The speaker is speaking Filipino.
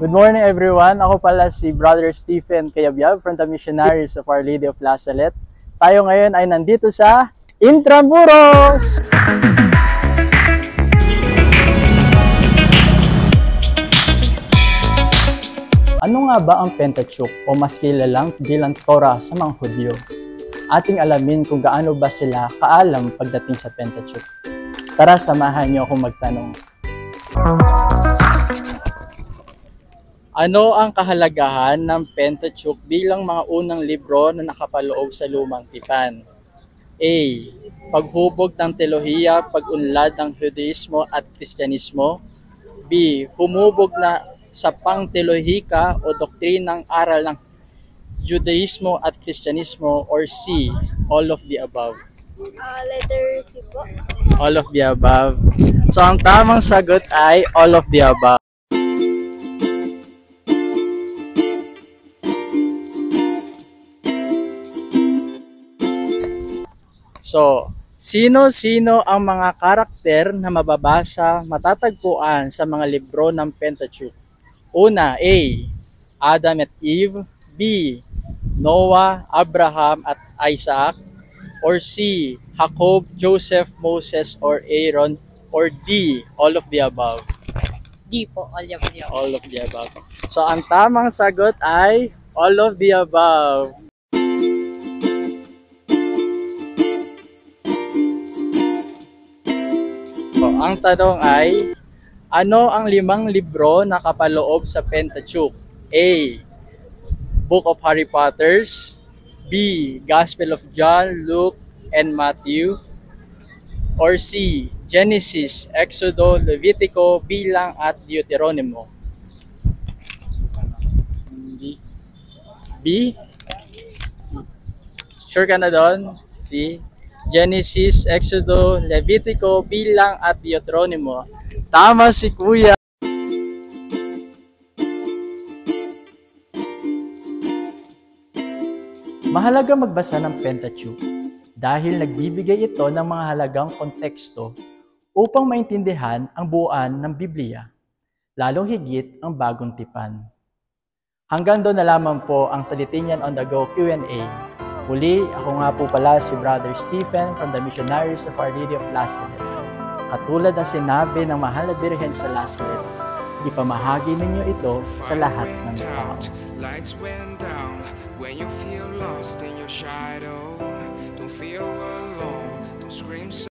Good morning everyone. Ako pala si Brother Stephen Cayabyab from the Missionaries of Our Lady of La Salette. Tayo ngayon ay nandito sa Intramuros! Ano nga ba ang Pentateuch o mas kilalang bilang Torah sa mga Hudyo? Ating alamin kung gaano ba sila kaalam pagdating sa Pentateuch. Tara, samahan niyo akong magtanong. Ano ang kahalagahan ng Pentateuch bilang mga unang libro na nakapaloob sa Lumang Tipan? A. Paghubog ng teolohiya, pag-unlad ng Judaismo at Kristyanismo. B. Humubog na sa pang-teolohika o doktrinang aral ng Judaismo at Kristyanismo. Or C. All of the above. Letter C po. All of the above. So ang tamang sagot ay all of the above. So, sino-sino ang mga karakter na matatagpuan sa mga libro ng Pentateuch? Una, A. Adam at Eve. B. Noah, Abraham at Isaac. Or C. Jacob, Joseph, Moses, or Aaron. Or D. All of the above. D po, all of the above. All of the above. So, ang tamang sagot ay all of the above. So, ang tanong ay, ano ang 5 libro na kapaloob sa Pentateuch? A. Book of Harry Potter. B. Gospel of John, Luke, and Matthew. Or C. Genesis, Exodo, Levitico, Bilang, at Deuteronomo. B. Sure ka na doon? C. Genesis, Exodo, Levitico, Bilang, at Deuteronomo. Tama si Kuya! Mahalaga magbasa ng Pentateuch dahil nagbibigay ito ng mga halagang konteksto upang maintindihan ang buuan ng Biblia, lalong higit ang Bagong Tipan. Hanggang doon na lamang po ang Salitinan on the Go Q&A. Muli, ako nga po pala si Brother Stephen from the Missionaries of Our Lady of La Salette. Katulad ng sinabi ng Mahal na Birhen sa La Salette, ipamahagi ninyo ito sa lahat ng tao. Lights went down when you feel lost in your shadow. Don't feel alone, don't scream.